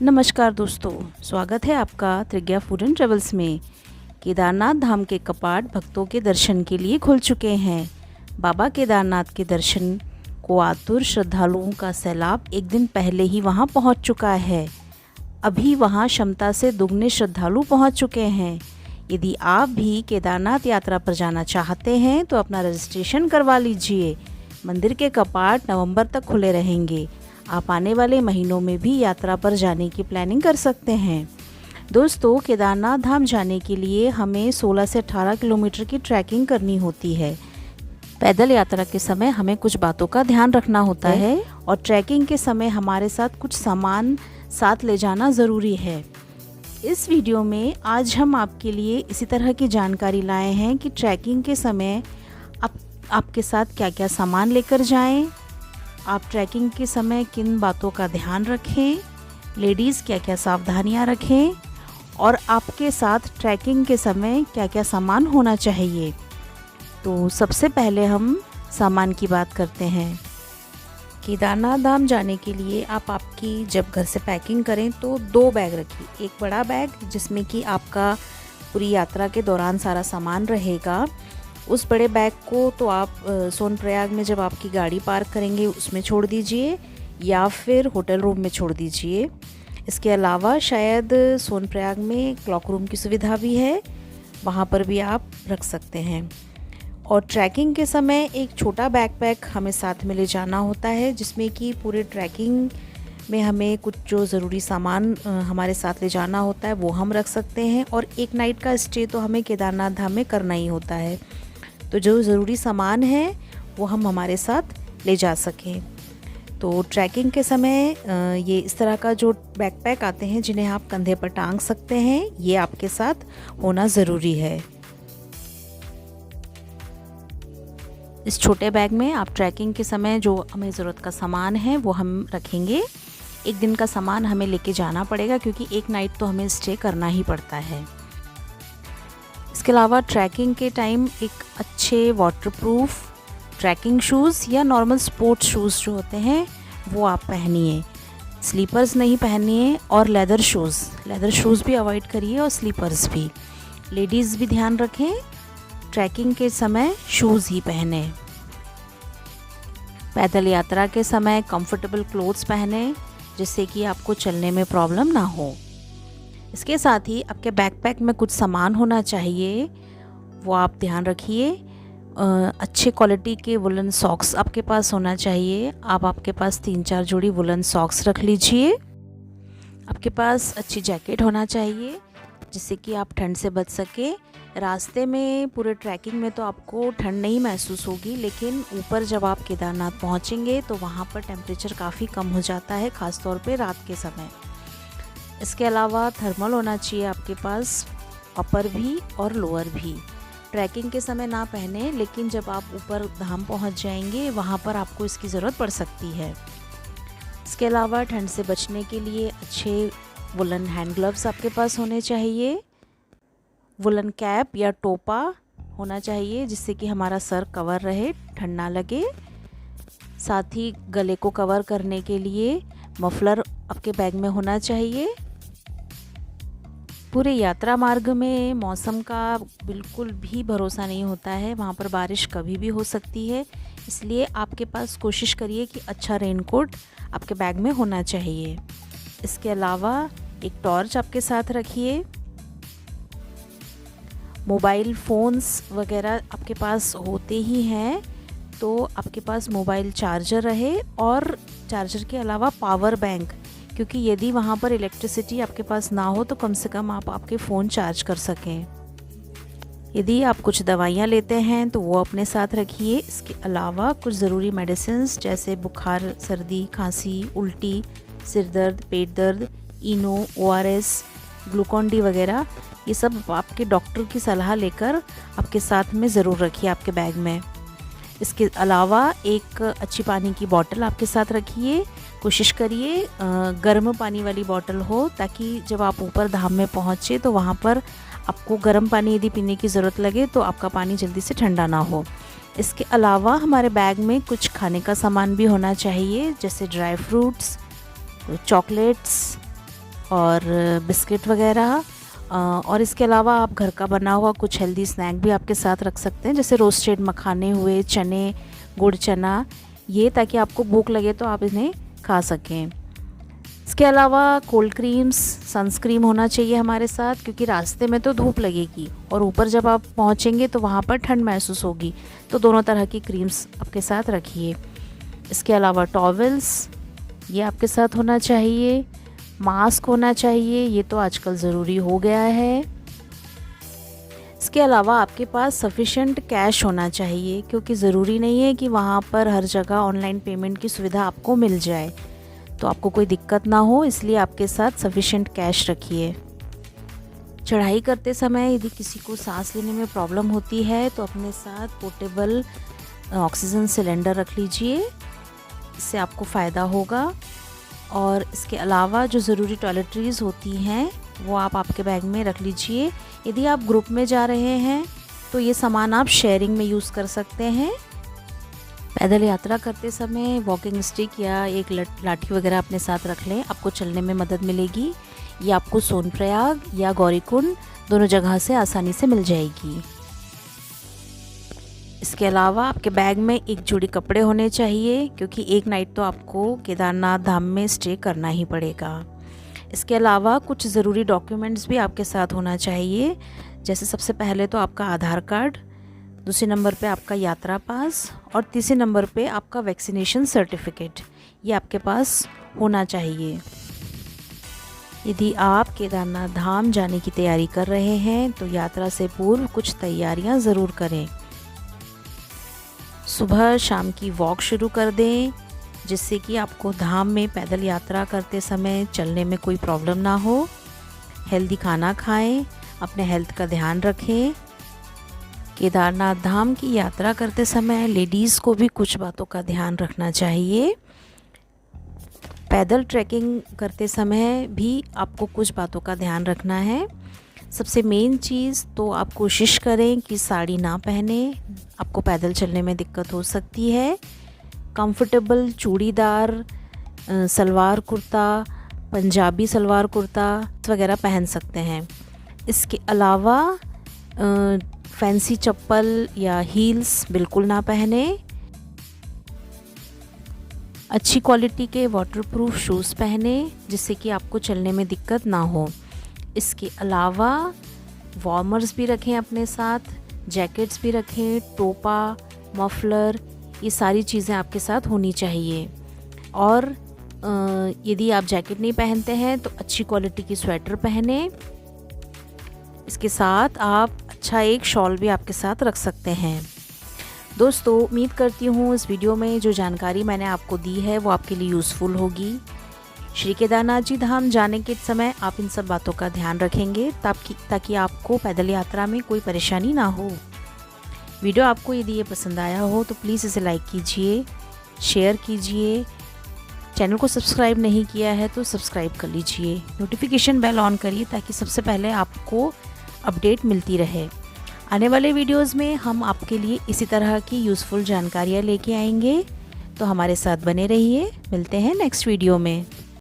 नमस्कार दोस्तों, स्वागत है आपका त्रिज्ञा फूड एंड ट्रेवल्स में। केदारनाथ धाम के कपाट भक्तों के दर्शन के लिए खुल चुके हैं। बाबा केदारनाथ के दर्शन को आतुर श्रद्धालुओं का सैलाब एक दिन पहले ही वहां पहुंच चुका है। अभी वहां क्षमता से दुगने श्रद्धालु पहुंच चुके हैं। यदि आप भी केदारनाथ यात्रा पर जाना चाहते हैं तो अपना रजिस्ट्रेशन करवा लीजिए। मंदिर के कपाट नवंबर तक खुले रहेंगे। आप आने वाले महीनों में भी यात्रा पर जाने की प्लानिंग कर सकते हैं। दोस्तों, केदारनाथ धाम जाने के लिए हमें 16 से 18 किलोमीटर की ट्रैकिंग करनी होती है। पैदल यात्रा के समय हमें कुछ बातों का ध्यान रखना होता है और ट्रैकिंग के समय हमारे साथ कुछ सामान साथ ले जाना ज़रूरी है। इस वीडियो में आज हम आपके लिए इसी तरह की जानकारी लाए हैं कि ट्रैकिंग के समय आपके साथ क्या क्या सामान लेकर जाएं, आप ट्रैकिंग के समय किन बातों का ध्यान रखें, लेडीज़ क्या क्या सावधानियां रखें और आपके साथ ट्रैकिंग के समय क्या क्या सामान होना चाहिए। तो सबसे पहले हम सामान की बात करते हैं। केदारनाथ धाम जाने के लिए आपकी जब घर से पैकिंग करें तो 2 बैग रखिए। एक बड़ा बैग जिसमें कि आपका पूरी यात्रा के दौरान सारा सामान रहेगा। उस बड़े बैग को तो आप सोनप्रयाग में जब आपकी गाड़ी पार्क करेंगे उसमें छोड़ दीजिए या फिर होटल रूम में छोड़ दीजिए। इसके अलावा शायद सोनप्रयाग में क्लॉक रूम की सुविधा भी है, वहाँ पर भी आप रख सकते हैं। और ट्रैकिंग के समय एक छोटा बैकपैक हमें साथ में ले जाना होता है, जिसमें कि पूरे ट्रैकिंग में हमें कुछ जो ज़रूरी सामान हमारे साथ ले जाना होता है वो हम रख सकते हैं। और एक नाइट का स्टे तो हमें केदारनाथ धाम में करना ही होता है, तो जो ज़रूरी सामान है वो हम हमारे साथ ले जा सकें। तो ट्रैकिंग के समय ये इस तरह का जो बैकपैक आते हैं जिन्हें आप कंधे पर टांग सकते हैं, ये आपके साथ होना ज़रूरी है। इस छोटे बैग में आप ट्रैकिंग के समय जो हमें ज़रूरत का सामान है वो हम रखेंगे। एक दिन का सामान हमें लेके जाना पड़ेगा क्योंकि एक नाइट तो हमें स्टे करना ही पड़ता है। इसके अलावा ट्रैकिंग के टाइम एक अच्छे वाटरप्रूफ ट्रैकिंग शूज़ या नॉर्मल स्पोर्ट्स शूज़ जो होते हैं वो आप पहनिए। स्लीपर्स नहीं पहनिए और लेदर शूज़ भी अवॉइड करिए और स्लीपर्स भी। लेडीज़ भी ध्यान रखें, ट्रैकिंग के समय शूज़ ही पहने। पैदल यात्रा के समय कंफर्टेबल क्लोथ्स पहने जिससे कि आपको चलने में प्रॉब्लम ना हो। इसके साथ ही आपके बैकपैक में कुछ सामान होना चाहिए, वो आप ध्यान रखिए। अच्छे क्वालिटी के वुलन सॉक्स आपके पास होना चाहिए। आपके पास 3-4 जोड़ी वुलन सॉक्स रख लीजिए। आपके पास अच्छी जैकेट होना चाहिए जिससे कि आप ठंड से बच सके। रास्ते में पूरे ट्रैकिंग में तो आपको ठंड नहीं महसूस होगी, लेकिन ऊपर जब आप केदारनाथ पहुंचेंगे तो वहां पर टेम्परेचर काफ़ी कम हो जाता है, ख़ासतौर पे रात के समय। इसके अलावा थर्मल होना चाहिए आपके पास, अपर भी और लोअर भी। ट्रैकिंग के समय ना पहने, लेकिन जब आप ऊपर धाम पहुंच जाएंगे वहां पर आपको इसकी ज़रूरत पड़ सकती है। इसके अलावा ठंड से बचने के लिए अच्छे वुलन हैंड ग्लव्स आपके पास होने चाहिए। वुलन कैप या टोपा होना चाहिए जिससे कि हमारा सर कवर रहे, ठंड ना लगे। साथ ही गले को कवर करने के लिए मफलर आपके बैग में होना चाहिए। पूरे यात्रा मार्ग में मौसम का बिल्कुल भी भरोसा नहीं होता है, वहाँ पर बारिश कभी भी हो सकती है, इसलिए आपके पास कोशिश करिए कि अच्छा रेनकोट आपके बैग में होना चाहिए। इसके अलावा एक टॉर्च आपके साथ रखिए। मोबाइल फ़ोन्स वगैरह आपके पास होते ही हैं तो आपके पास मोबाइल चार्जर रहे, और चार्जर के अलावा पावर बैंक, क्योंकि यदि वहाँ पर इलेक्ट्रिसिटी आपके पास ना हो तो कम से कम आप आपके फ़ोन चार्ज कर सकें। यदि आप कुछ दवाइयाँ लेते हैं तो वो अपने साथ रखिए। इसके अलावा कुछ ज़रूरी मेडिसिन्स जैसे बुखार, सर्दी, खांसी, उल्टी, सिर दर्द, पेट दर्द, इनो, ORS, ग्लूकॉन डी वगैरह, ये सब आपके डॉक्टर की सलाह लेकर आपके साथ में ज़रूर रखिए आपके बैग में। इसके अलावा एक अच्छी पानी की बोतल आपके साथ रखिए। कोशिश करिए गर्म पानी वाली बोतल हो, ताकि जब आप ऊपर धाम में पहुँचे तो वहाँ पर आपको गर्म पानी यदि पीने की ज़रूरत लगे तो आपका पानी जल्दी से ठंडा ना हो। इसके अलावा हमारे बैग में कुछ खाने का सामान भी होना चाहिए, जैसे ड्राई फ्रूट्स, चॉकलेट्स, और बिस्किट वगैरह, और इसके अलावा आप घर का बना हुआ कुछ हेल्दी स्नैक भी आपके साथ रख सकते हैं, जैसे रोस्टेड मखाने हुए, चने, गुड़ चना, ये, ताकि आपको भूख लगे तो आप इन्हें खा सकें। इसके अलावा कोल्ड क्रीम्स, सनस्क्रीन होना चाहिए हमारे साथ, क्योंकि रास्ते में तो धूप लगेगी और ऊपर जब आप पहुंचेंगे तो वहाँ पर ठंड महसूस होगी, तो दोनों तरह की क्रीम्स आपके साथ रखिए। इसके अलावा टॉवल्स, ये आपके साथ होना चाहिए। मास्क होना चाहिए, ये तो आजकल ज़रूरी हो गया है। इसके अलावा आपके पास सफिशेंट कैश होना चाहिए, क्योंकि ज़रूरी नहीं है कि वहाँ पर हर जगह ऑनलाइन पेमेंट की सुविधा आपको मिल जाए, तो आपको कोई दिक्कत ना हो, इसलिए आपके साथ सफिशेंट कैश रखिए। चढ़ाई करते समय यदि किसी को सांस लेने में प्रॉब्लम होती है तो अपने साथ पोर्टेबल ऑक्सीजन सिलेंडर रख लीजिए, इससे आपको फ़ायदा होगा। और इसके अलावा जो ज़रूरी टॉयलेटरीज़ होती हैं वो आप आपके बैग में रख लीजिए। यदि आप ग्रुप में जा रहे हैं तो ये सामान आप शेयरिंग में यूज़ कर सकते हैं। पैदल यात्रा करते समय वॉकिंग स्टिक या एक लाठी वगैरह अपने साथ रख लें, आपको चलने में मदद मिलेगी। ये आपको सोनप्रयाग या गौरीकुंड दोनों जगह से आसानी से मिल जाएगी। इसके अलावा आपके बैग में एक जोड़ी कपड़े होने चाहिए, क्योंकि एक नाइट तो आपको केदारनाथ धाम में स्टे करना ही पड़ेगा। इसके अलावा कुछ ज़रूरी डॉक्यूमेंट्स भी आपके साथ होना चाहिए, जैसे सबसे पहले तो आपका आधार कार्ड, दूसरे नंबर पे आपका यात्रा पास और तीसरे नंबर पे आपका वैक्सीनेशन सर्टिफिकेट, ये आपके पास होना चाहिए। यदि आप केदारनाथ धाम जाने की तैयारी कर रहे हैं तो यात्रा से पूर्व कुछ तैयारियां ज़रूर करें। सुबह शाम की वॉक शुरू कर दें, जिससे कि आपको धाम में पैदल यात्रा करते समय चलने में कोई प्रॉब्लम ना हो। हेल्दी खाना खाएं, अपने हेल्थ का ध्यान रखें। केदारनाथ धाम की यात्रा करते समय लेडीज़ को भी कुछ बातों का ध्यान रखना चाहिए। पैदल ट्रैकिंग करते समय भी आपको कुछ बातों का ध्यान रखना है। सबसे मेन चीज़ तो आप कोशिश करें कि साड़ी ना पहने, आपको पैदल चलने में दिक्कत हो सकती है। कंफर्टेबल चूड़ीदार सलवार कुर्ता, पंजाबी सलवार कुर्ता वगैरह पहन सकते हैं। इसके अलावा फैंसी चप्पल या हील्स बिल्कुल ना पहने। अच्छी क्वालिटी के वाटरप्रूफ शूज़ पहने, जिससे कि आपको चलने में दिक्कत ना हो। इसके अलावा वार्मर्स भी रखें अपने साथ, जैकेट्स भी रखें, टोपा, मफलर, ये सारी चीज़ें आपके साथ होनी चाहिए। और यदि आप जैकेट नहीं पहनते हैं तो अच्छी क्वालिटी की स्वेटर पहने। इसके साथ आप अच्छा एक शॉल भी आपके साथ रख सकते हैं। दोस्तों, उम्मीद करती हूँ इस वीडियो में जो जानकारी मैंने आपको दी है वो आपके लिए यूज़फुल होगी। श्री केदारनाथ जी धाम जाने के समय आप इन सब बातों का ध्यान रखेंगे, ताकि आपको पैदल यात्रा में कोई परेशानी ना हो। वीडियो आपको यदि ये पसंद आया हो तो प्लीज़ इसे लाइक कीजिए, शेयर कीजिए। चैनल को सब्सक्राइब नहीं किया है तो सब्सक्राइब कर लीजिए, नोटिफिकेशन बेल ऑन करिए ताकि सबसे पहले आपको अपडेट मिलती रहे। आने वाले वीडियोस में हम आपके लिए इसी तरह की यूज़फुल जानकारियाँ लेके आएंगे, तो हमारे साथ बने रहिए। मिलते हैं नेक्स्ट वीडियो में।